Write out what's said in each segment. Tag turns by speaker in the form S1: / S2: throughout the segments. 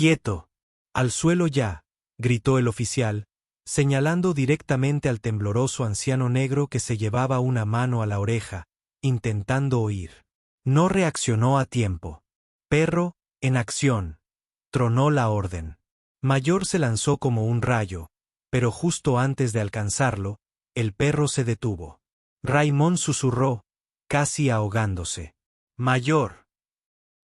S1: ¡Quieto! ¡Al suelo ya!, gritó el oficial, señalando directamente al tembloroso anciano negro que se llevaba una mano a la oreja, intentando oír. No reaccionó a tiempo. Perro, en acción. Tronó la orden. Mayor se lanzó como un rayo, pero justo antes de alcanzarlo, el perro se detuvo. Raymond susurró, casi ahogándose. Mayor.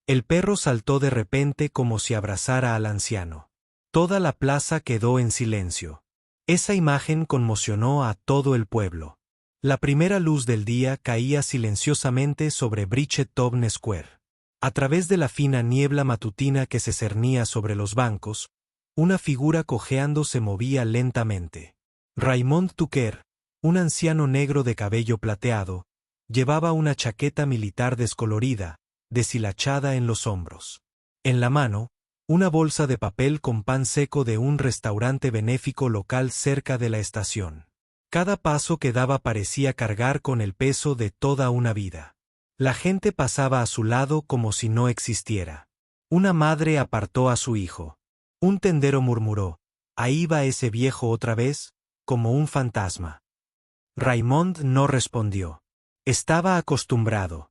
S1: El perro saltó de repente como si abrazara al anciano. Toda la plaza quedó en silencio. Esa imagen conmocionó a todo el pueblo. La primera luz del día caía silenciosamente sobre Bridgetowne Square. A través de la fina niebla matutina que se cernía sobre los bancos, una figura cojeando se movía lentamente. Raymond Tucker, un anciano negro de cabello plateado, llevaba una chaqueta militar descolorida, deshilachada en los hombros. En la mano, una bolsa de papel con pan seco de un restaurante benéfico local cerca de la estación. Cada paso que daba parecía cargar con el peso de toda una vida. La gente pasaba a su lado como si no existiera. Una madre apartó a su hijo. Un tendero murmuró, «Ahí va ese viejo otra vez», como un fantasma. Raymond no respondió. Estaba acostumbrado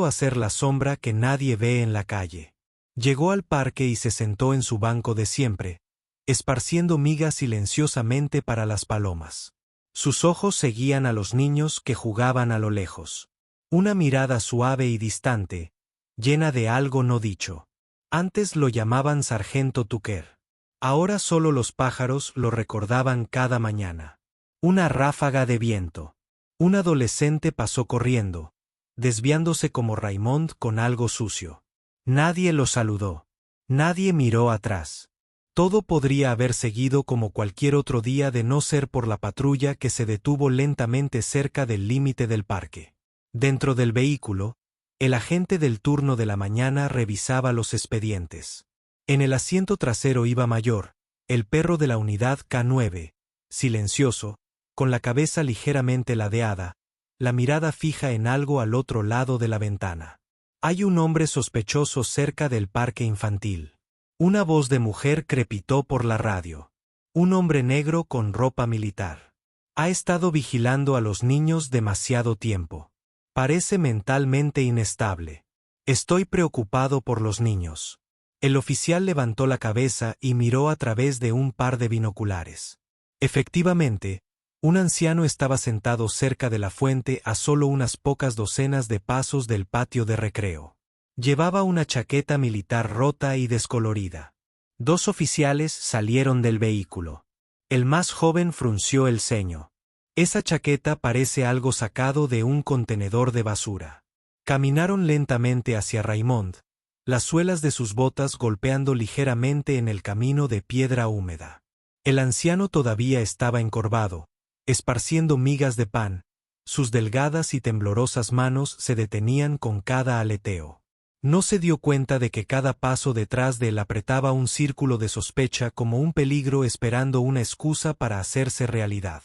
S1: a ser la sombra que nadie ve en la calle. Llegó al parque y se sentó en su banco de siempre, esparciendo migas silenciosamente para las palomas. Sus ojos seguían a los niños que jugaban a lo lejos. Una mirada suave y distante, llena de algo no dicho. Antes lo llamaban Sargento Tucker. Ahora solo los pájaros lo recordaban cada mañana. Una ráfaga de viento. Un adolescente pasó corriendo, desviándose como Raymond con algo sucio. Nadie lo saludó. Nadie miró atrás. Todo podría haber seguido como cualquier otro día de no ser por la patrulla que se detuvo lentamente cerca del límite del parque. Dentro del vehículo, el agente del turno de la mañana revisaba los expedientes. En el asiento trasero iba Mayor, el perro de la unidad K9, silencioso, con la cabeza ligeramente ladeada, la mirada fija en algo al otro lado de la ventana. Hay un hombre sospechoso cerca del parque infantil. Una voz de mujer crepitó por la radio. Un hombre negro con ropa militar. Ha estado vigilando a los niños demasiado tiempo. Parece mentalmente inestable. Estoy preocupado por los niños. El oficial levantó la cabeza y miró a través de un par de binoculares. Efectivamente, un anciano estaba sentado cerca de la fuente a solo unas pocas docenas de pasos del patio de recreo. Llevaba una chaqueta militar rota y descolorida. Dos oficiales salieron del vehículo. El más joven frunció el ceño. Esa chaqueta parece algo sacado de un contenedor de basura. Caminaron lentamente hacia Raymond, las suelas de sus botas golpeando ligeramente en el camino de piedra húmeda. El anciano todavía estaba encorvado, esparciendo migas de pan, sus delgadas y temblorosas manos se detenían con cada aleteo. No se dio cuenta de que cada paso detrás de él apretaba un círculo de sospecha como un peligro esperando una excusa para hacerse realidad.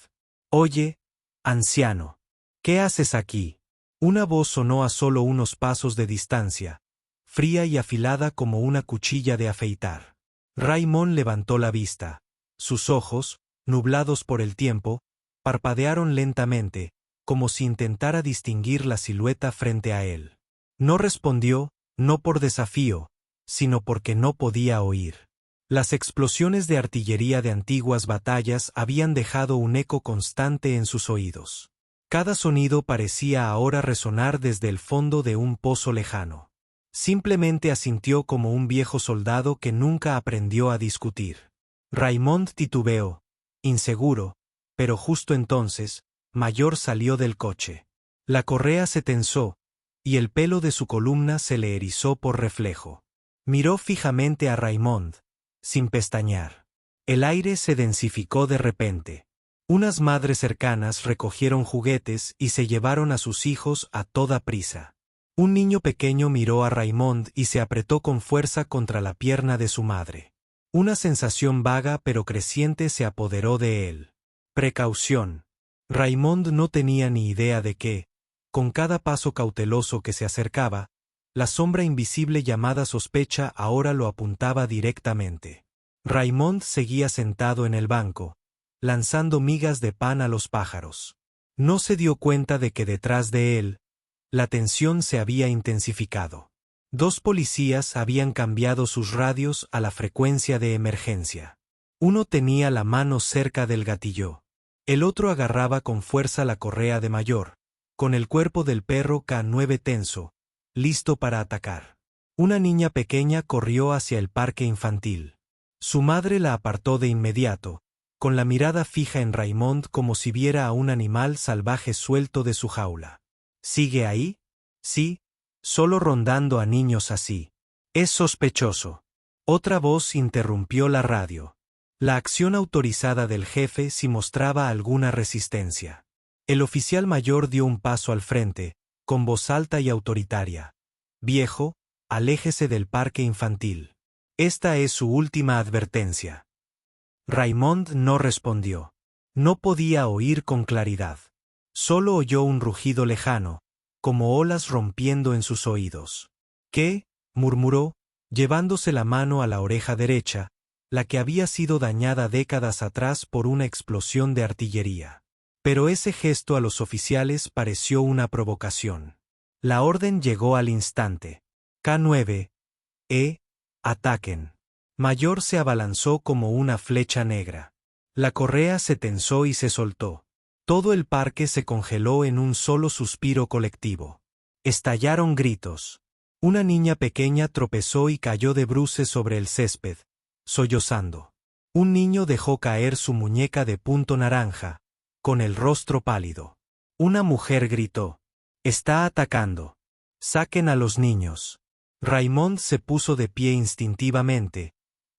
S1: «Oye, anciano, ¿qué haces aquí?». Una voz sonó a solo unos pasos de distancia, fría y afilada como una cuchilla de afeitar. Raymond levantó la vista. Sus ojos, nublados por el tiempo, parpadearon lentamente, como si intentara distinguir la silueta frente a él. No respondió, no por desafío, sino porque no podía oír. Las explosiones de artillería de antiguas batallas habían dejado un eco constante en sus oídos. Cada sonido parecía ahora resonar desde el fondo de un pozo lejano. Simplemente asintió como un viejo soldado que nunca aprendió a discutir. Raymond titubeó, inseguro, pero justo entonces, Mayor salió del coche. La correa se tensó, y el pelo de su columna se le erizó por reflejo. Miró fijamente a Raymond, sin pestañear. El aire se densificó de repente. Unas madres cercanas recogieron juguetes y se llevaron a sus hijos a toda prisa. Un niño pequeño miró a Raymond y se apretó con fuerza contra la pierna de su madre. Una sensación vaga pero creciente se apoderó de él. Precaución. Raymond no tenía ni idea de que, con cada paso cauteloso que se acercaba, La sombra invisible llamada sospecha ahora lo apuntaba directamente. Raymond seguía sentado en el banco, lanzando migas de pan a los pájaros. No se dio cuenta de que detrás de él, la tensión se había intensificado. 2 policías habían cambiado sus radios a la frecuencia de emergencia. Uno tenía la mano cerca del gatillo. El otro agarraba con fuerza la correa de Mayor, con el cuerpo del perro K9 tenso, listo para atacar. Una niña pequeña corrió hacia el parque infantil. Su madre la apartó de inmediato, con la mirada fija en Raymond como si viera a un animal salvaje suelto de su jaula. ¿Sigue ahí? Sí, solo rondando a niños así. Es sospechoso. Otra voz interrumpió la radio. La acción autorizada del jefe si mostraba alguna resistencia. El oficial mayor dio un paso al frente, con voz alta y autoritaria. Viejo, aléjese del parque infantil. Esta es su última advertencia. Raymond no respondió. No podía oír con claridad. Solo oyó un rugido lejano, como olas rompiendo en sus oídos. ¿Qué? Murmuró, llevándose la mano a la oreja derecha, la que había sido dañada décadas atrás por una explosión de artillería. Pero ese gesto a los oficiales pareció una provocación. La orden llegó al instante. K9. Ataquen. Mayor se abalanzó como una flecha negra. La correa se tensó y se soltó. Todo el parque se congeló en un solo suspiro colectivo. Estallaron gritos. Una niña pequeña tropezó y cayó de bruces sobre el césped, sollozando. Un niño dejó caer su muñeca de punto naranja, con el rostro pálido. Una mujer gritó: «Está atacando. Saquen a los niños». Raymond se puso de pie instintivamente,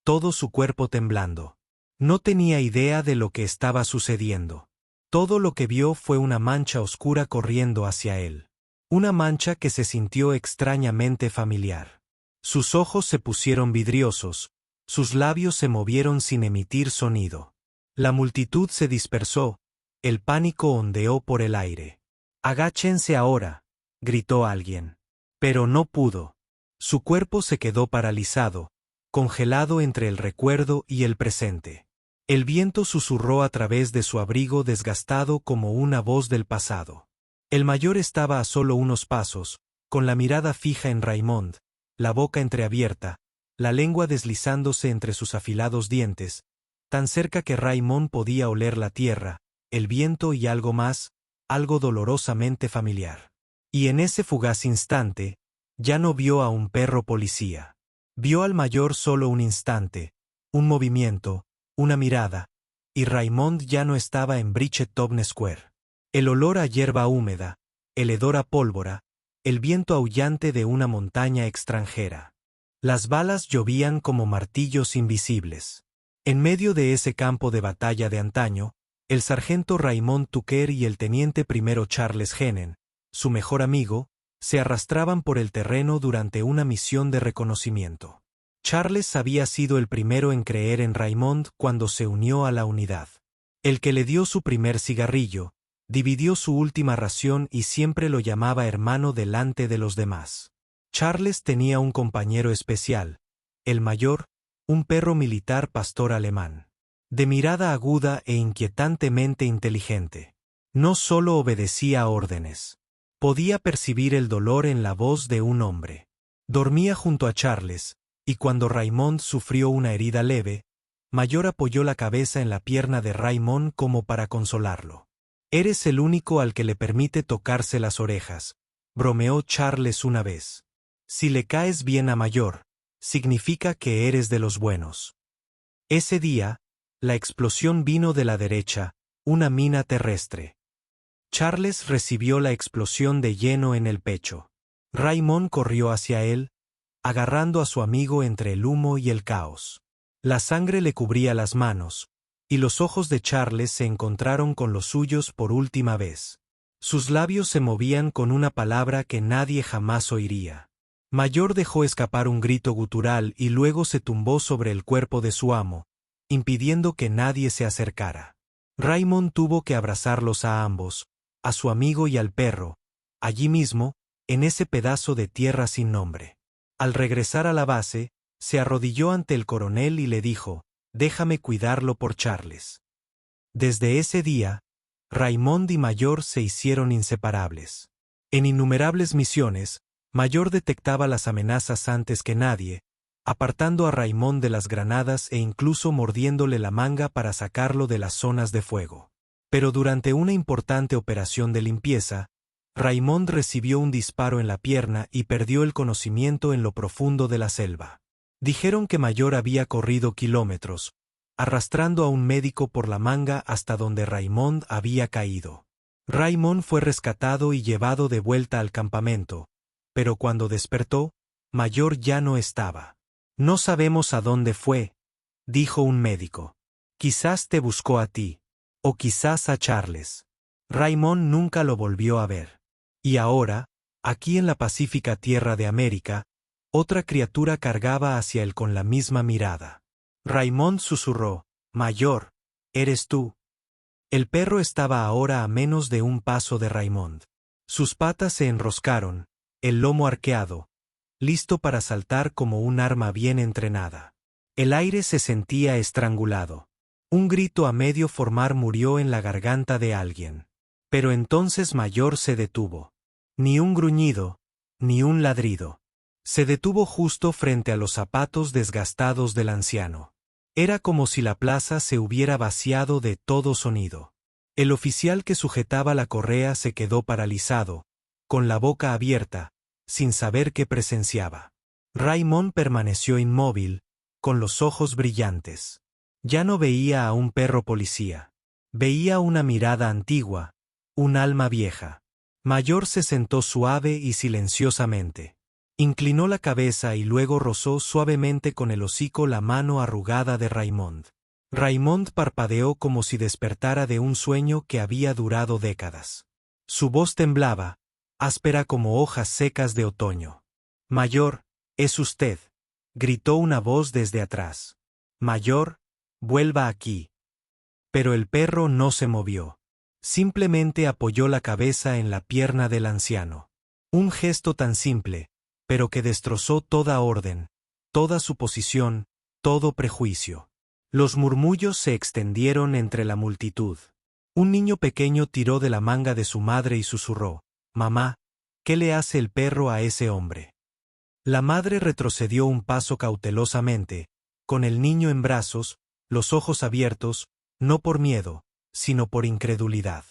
S1: todo su cuerpo temblando. No tenía idea de lo que estaba sucediendo. Todo lo que vio fue una mancha oscura corriendo hacia él. Una mancha que se sintió extrañamente familiar. Sus ojos se pusieron vidriosos, sus labios se movieron sin emitir sonido. La multitud se dispersó, el pánico ondeó por el aire. «Agáchense ahora», gritó alguien. Pero no pudo. Su cuerpo se quedó paralizado, congelado entre el recuerdo y el presente. El viento susurró a través de su abrigo desgastado como una voz del pasado. El mayor estaba a solo unos pasos, con la mirada fija en Raymond, la boca entreabierta, la lengua deslizándose entre sus afilados dientes, tan cerca que Raymond podía oler la tierra, el viento y algo más, algo dolorosamente familiar. Y en ese fugaz instante, ya no vio a un perro policía. Vio al mayor solo un instante, un movimiento, una mirada, y Raymond ya no estaba en Bridgetop Square. El olor a hierba húmeda, el hedor a pólvora, el viento aullante de una montaña extranjera. Las balas llovían como martillos invisibles. En medio de ese campo de batalla de antaño, el sargento Raymond Tucker y el teniente primero Charles Hennen, su mejor amigo, se arrastraban por el terreno durante una misión de reconocimiento. Charles había sido el primero en creer en Raymond cuando se unió a la unidad. El que le dio su primer cigarrillo, dividió su última ración y siempre lo llamaba hermano delante de los demás. Charles tenía un compañero especial, el mayor, un perro militar pastor alemán. De mirada aguda e inquietantemente inteligente. No solo obedecía órdenes. Podía percibir el dolor en la voz de un hombre. Dormía junto a Charles, y cuando Raymond sufrió una herida leve, Mayor apoyó la cabeza en la pierna de Raymond como para consolarlo. «Eres el único al que le permite tocarse las orejas», bromeó Charles una vez. «Si le caes bien a Mayor, significa que eres de los buenos». Ese día, la explosión vino de la derecha, una mina terrestre. Charles recibió la explosión de lleno en el pecho. Raymond corrió hacia él, agarrando a su amigo entre el humo y el caos. La sangre le cubría las manos, y los ojos de Charles se encontraron con los suyos por última vez. Sus labios se movían con una palabra que nadie jamás oiría. Mayor dejó escapar un grito gutural y luego se tumbó sobre el cuerpo de su amo, impidiendo que nadie se acercara. Raymond tuvo que abrazarlos a ambos, a su amigo y al perro, allí mismo, en ese pedazo de tierra sin nombre. Al regresar a la base, se arrodilló ante el coronel y le dijo: «Déjame cuidarlo por Charles». Desde ese día, Raymond y Mayor se hicieron inseparables. En innumerables misiones, Mayor detectaba las amenazas antes que nadie, apartando a Raymond de las granadas e incluso mordiéndole la manga para sacarlo de las zonas de fuego. Pero durante una importante operación de limpieza, Raymond recibió un disparo en la pierna y perdió el conocimiento en lo profundo de la selva. Dijeron que Mayor había corrido kilómetros, arrastrando a un médico por la manga hasta donde Raymond había caído. Raymond fue rescatado y llevado de vuelta al campamento, pero cuando despertó, Mayor ya no estaba. «No sabemos a dónde fue», dijo un médico. «Quizás te buscó a ti. O quizás a Charles». Raymond nunca lo volvió a ver. Y ahora, aquí en la pacífica tierra de América, otra criatura cargaba hacia él con la misma mirada. Raymond susurró: «Mayor, ¿eres tú?». El perro estaba ahora a menos de un paso de Raymond. Sus patas se enroscaron, el lomo arqueado, listo para saltar como un arma bien entrenada. El aire se sentía estrangulado. Un grito a medio formar murió en la garganta de alguien. Pero entonces Mayor se detuvo. Ni un gruñido, ni un ladrido. Se detuvo justo frente a los zapatos desgastados del anciano. Era como si la plaza se hubiera vaciado de todo sonido. El oficial que sujetaba la correa se quedó paralizado, con la boca abierta, sin saber qué presenciaba. Raymond permaneció inmóvil, con los ojos brillantes. Ya no veía a un perro policía. Veía una mirada antigua, un alma vieja. Mayor se sentó suave y silenciosamente. Inclinó la cabeza y luego rozó suavemente con el hocico la mano arrugada de Raymond. Raymond parpadeó como si despertara de un sueño que había durado décadas. Su voz temblaba, áspera como hojas secas de otoño. «Mayor, es usted», gritó una voz desde atrás. «Mayor, vuelva aquí». Pero el perro no se movió. Simplemente apoyó la cabeza en la pierna del anciano. Un gesto tan simple, pero que destrozó toda orden, toda suposición, todo prejuicio. Los murmullos se extendieron entre la multitud. Un niño pequeño tiró de la manga de su madre y susurró: «Mamá, ¿qué le hace el perro a ese hombre?». La madre retrocedió un paso cautelosamente, con el niño en brazos, los ojos abiertos, no por miedo, sino por incredulidad.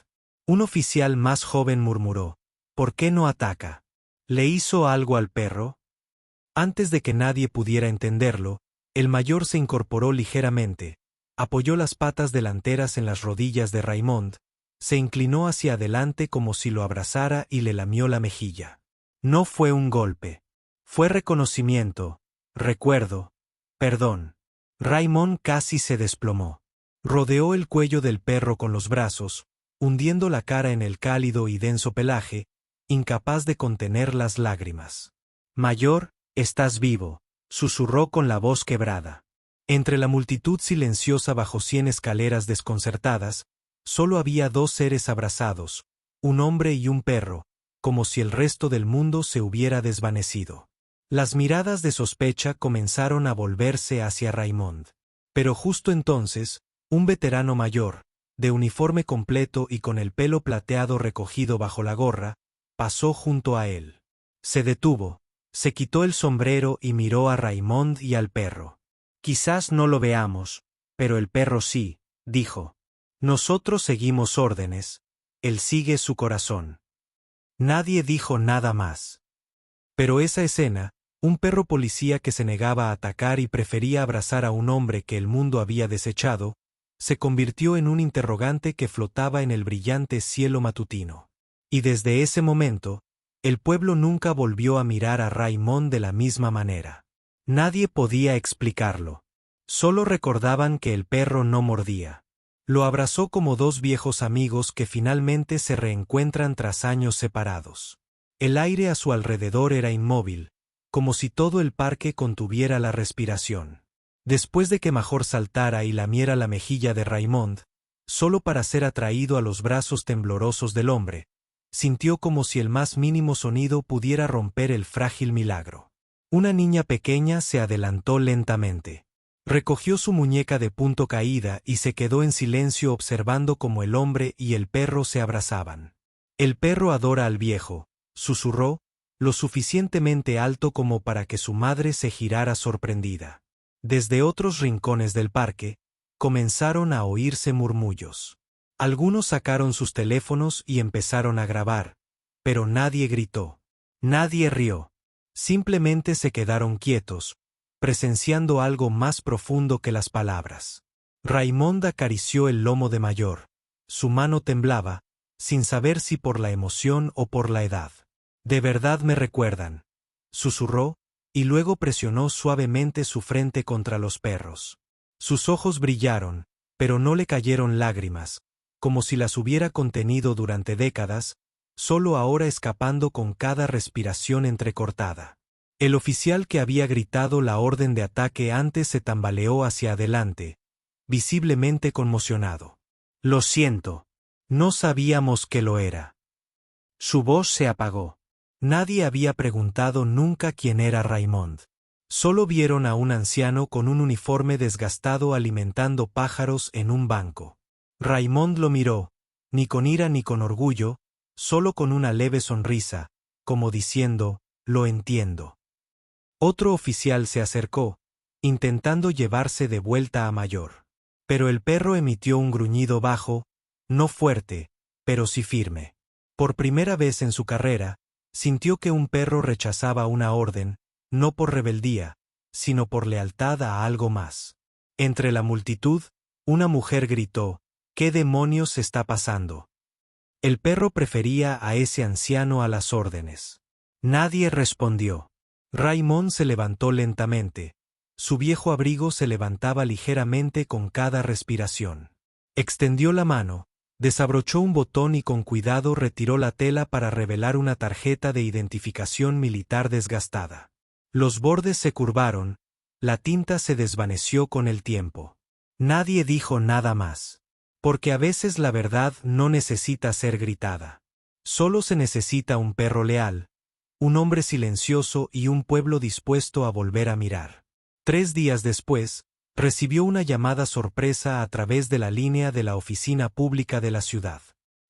S1: Un oficial más joven murmuró: «¿Por qué no ataca? ¿Le hizo algo al perro?». Antes de que nadie pudiera entenderlo, el mayor se incorporó ligeramente, apoyó las patas delanteras en las rodillas de Raymond, se inclinó hacia adelante como si lo abrazara y le lamió la mejilla. No fue un golpe. Fue reconocimiento, recuerdo, perdón. Raymond casi se desplomó. Rodeó el cuello del perro con los brazos, hundiendo la cara en el cálido y denso pelaje, incapaz de contener las lágrimas. «Mayor, estás vivo», susurró con la voz quebrada. Entre la multitud silenciosa bajo 100 escaleras desconcertadas, solo había dos seres abrazados, un hombre y un perro, como si el resto del mundo se hubiera desvanecido. Las miradas de sospecha comenzaron a volverse hacia Raymond. Pero justo entonces, un veterano mayor, de uniforme completo y con el pelo plateado recogido bajo la gorra, pasó junto a él. Se detuvo, se quitó el sombrero y miró a Raymond y al perro. «Quizás no lo veamos, pero el perro sí», dijo. «Nosotros seguimos órdenes, él sigue su corazón». Nadie dijo nada más. Pero esa escena, un perro policía que se negaba a atacar y prefería abrazar a un hombre que el mundo había desechado, se convirtió en un interrogante que flotaba en el brillante cielo matutino. Y desde ese momento, el pueblo nunca volvió a mirar a Raymond de la misma manera. Nadie podía explicarlo. Solo recordaban que el perro no mordía. Lo abrazó como dos viejos amigos que finalmente se reencuentran tras años separados. El aire a su alrededor era inmóvil, como si todo el parque contuviera la respiración. Después de que Major saltara y lamiera la mejilla de Raymond, solo para ser atraído a los brazos temblorosos del hombre, sintió como si el más mínimo sonido pudiera romper el frágil milagro. Una niña pequeña se adelantó lentamente. Recogió su muñeca de punto caída y se quedó en silencio observando cómo el hombre y el perro se abrazaban. El perro adora al viejo, susurró, lo suficientemente alto como para que su madre se girara sorprendida. Desde otros rincones del parque, comenzaron a oírse murmullos. Algunos sacaron sus teléfonos y empezaron a grabar, pero nadie gritó. Nadie rió. Simplemente se quedaron quietos, presenciando algo más profundo que las palabras. Raymond acarició el lomo de Mayor. Su mano temblaba, sin saber si por la emoción o por la edad. «De verdad me recuerdan», susurró, y luego presionó suavemente su frente contra los perros. Sus ojos brillaron, pero no le cayeron lágrimas, como si las hubiera contenido durante décadas, solo ahora escapando con cada respiración entrecortada. El oficial que había gritado la orden de ataque antes se tambaleó hacia adelante, visiblemente conmocionado. «Lo siento. No sabíamos que lo era». Su voz se apagó. Nadie había preguntado nunca quién era Raymond. Solo vieron a un anciano con un uniforme desgastado alimentando pájaros en un banco. Raymond lo miró, ni con ira ni con orgullo, solo con una leve sonrisa, como diciendo, «Lo entiendo». Otro oficial se acercó, intentando llevarse de vuelta a Mayor. Pero el perro emitió un gruñido bajo, no fuerte, pero sí firme. Por primera vez en su carrera, sintió que un perro rechazaba una orden, no por rebeldía, sino por lealtad a algo más. Entre la multitud, una mujer gritó, «¿Qué demonios está pasando?». El perro prefería a ese anciano a las órdenes. Nadie respondió. Raymond se levantó lentamente. Su viejo abrigo se levantaba ligeramente con cada respiración. Extendió la mano, desabrochó un botón y con cuidado retiró la tela para revelar una tarjeta de identificación militar desgastada. Los bordes se curvaron, la tinta se desvaneció con el tiempo. Nadie dijo nada más. Porque a veces la verdad no necesita ser gritada. Solo se necesita un perro leal, un hombre silencioso y un pueblo dispuesto a volver a mirar. 3 días después, recibió una llamada sorpresa a través de la línea de la oficina pública de la ciudad.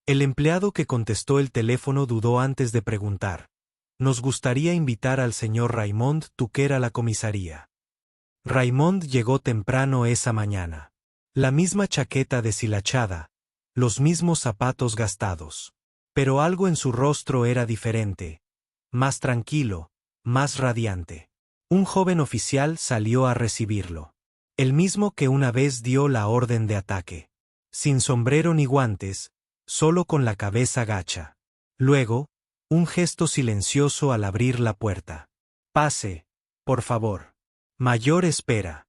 S1: El empleado que contestó el teléfono dudó antes de preguntar. «Nos gustaría invitar al señor Raymond Tucker a la comisaría». Raymond llegó temprano esa mañana. La misma chaqueta deshilachada, los mismos zapatos gastados. Pero algo en su rostro era diferente, más tranquilo, más radiante. Un joven oficial salió a recibirlo. El mismo que una vez dio la orden de ataque. Sin sombrero ni guantes, solo con la cabeza gacha. Luego, un gesto silencioso al abrir la puerta. «Pase, por favor. Mayor espera».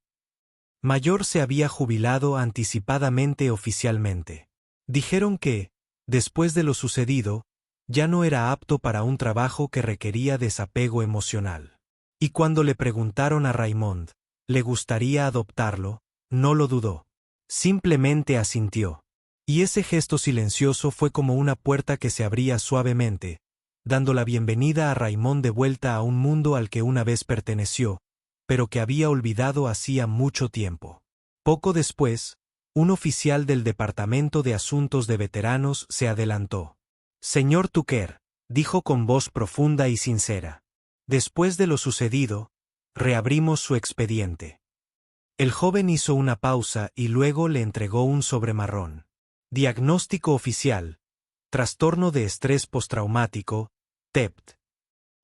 S1: Mayor se había jubilado anticipadamente oficialmente. Dijeron que, después de lo sucedido, ya no era apto para un trabajo que requería desapego emocional. Y cuando le preguntaron a Raymond, ¿le gustaría adoptarlo?, no lo dudó. Simplemente asintió. Y ese gesto silencioso fue como una puerta que se abría suavemente, dando la bienvenida a Raymond de vuelta a un mundo al que una vez perteneció, pero que había olvidado hacía mucho tiempo. Poco después, un oficial del Departamento de Asuntos de Veteranos se adelantó. «Señor Tucker», dijo con voz profunda y sincera. «Después de lo sucedido, reabrimos su expediente». El joven hizo una pausa y luego le entregó un sobre marrón. Diagnóstico oficial. Trastorno de estrés postraumático, TEPT.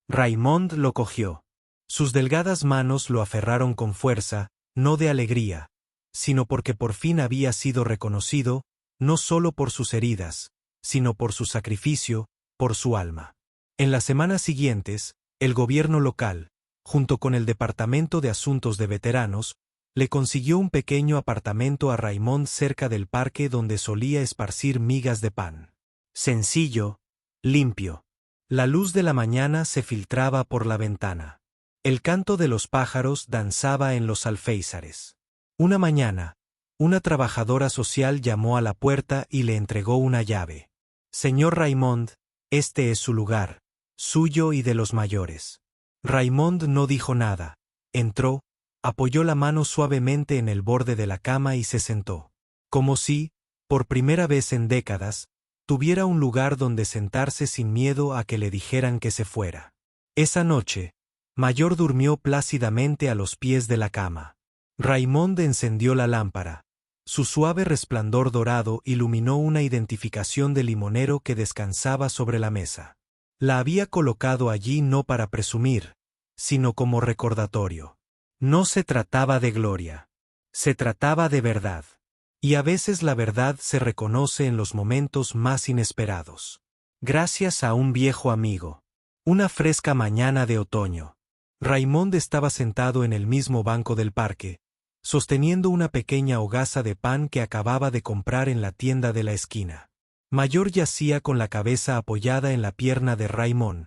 S1: Raymond lo cogió. Sus delgadas manos lo aferraron con fuerza, no de alegría, sino porque por fin había sido reconocido, no solo por sus heridas, sino por su sacrificio, por su alma. En las semanas siguientes, el gobierno local, junto con el Departamento de Asuntos de Veteranos, le consiguió un pequeño apartamento a Raymond cerca del parque donde solía esparcir migas de pan. Sencillo, limpio. La luz de la mañana se filtraba por la ventana. El canto de los pájaros danzaba en los alféizares. Una mañana, una trabajadora social llamó a la puerta y le entregó una llave. «Señor Raymond, Este es su lugar, suyo y de los mayores. Raymond no dijo nada. Entró, apoyó la mano suavemente en el borde de la cama y se sentó. Como si, por primera vez en décadas, tuviera un lugar donde sentarse sin miedo a que le dijeran que se fuera. Esa noche, Mayor durmió plácidamente a los pies de la cama. Raymond encendió la lámpara. Su suave resplandor dorado iluminó una identificación de limonero que descansaba sobre la mesa. La había colocado allí no para presumir, sino como recordatorio. No se trataba de gloria. Se trataba de verdad. Y a veces la verdad se reconoce en los momentos más inesperados. Gracias a un viejo amigo. Una fresca mañana de otoño. Raymond estaba sentado en el mismo banco del parque, sosteniendo una pequeña hogaza de pan que acababa de comprar en la tienda de la esquina. Mayor yacía con la cabeza apoyada en la pierna de Raymond,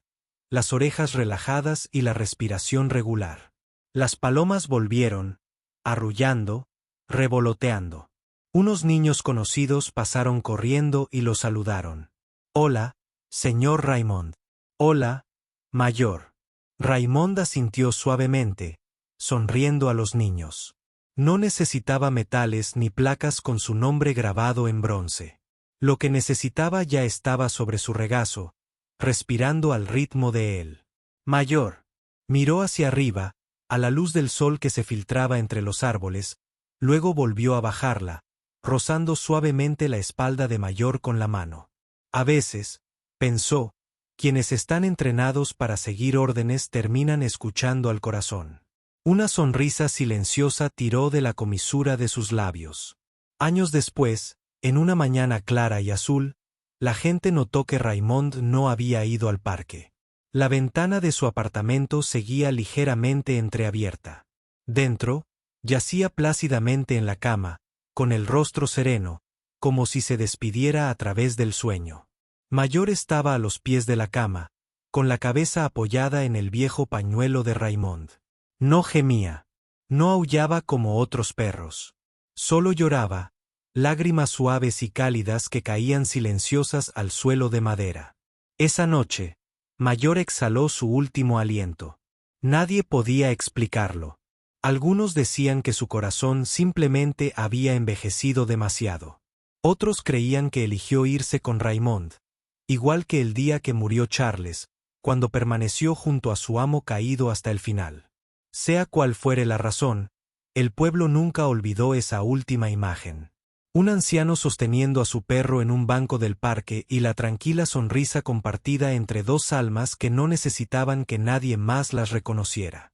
S1: las orejas relajadas y la respiración regular. Las palomas volvieron, arrullando, revoloteando. Unos niños conocidos pasaron corriendo y lo saludaron. «Hola, señor Raymond». «Hola, Mayor». Raymond asintió suavemente, sonriendo a los niños. No necesitaba metales ni placas con su nombre grabado en bronce. Lo que necesitaba ya estaba sobre su regazo, respirando al ritmo de él. Mayor. Miró hacia arriba, a la luz del sol que se filtraba entre los árboles, luego volvió a bajarla, rozando suavemente la espalda de Mayor con la mano. A veces, pensó, quienes están entrenados para seguir órdenes terminan escuchando al corazón. Una sonrisa silenciosa tiró de la comisura de sus labios. Años después, en una mañana clara y azul, la gente notó que Raymond no había ido al parque. La ventana de su apartamento seguía ligeramente entreabierta. Dentro, yacía plácidamente en la cama, con el rostro sereno, como si se despidiera a través del sueño. Mayor estaba a los pies de la cama, con la cabeza apoyada en el viejo pañuelo de Raymond. No gemía, no aullaba como otros perros. Solo lloraba, lágrimas suaves y cálidas que caían silenciosas al suelo de madera. Esa noche, Mayor exhaló su último aliento. Nadie podía explicarlo. Algunos decían que su corazón simplemente había envejecido demasiado. Otros creían que eligió irse con Raymond, igual que el día que murió Charles, cuando permaneció junto a su amo caído hasta el final. Sea cual fuere la razón, el pueblo nunca olvidó esa última imagen. Un anciano sosteniendo a su perro en un banco del parque y la tranquila sonrisa compartida entre dos almas que no necesitaban que nadie más las reconociera.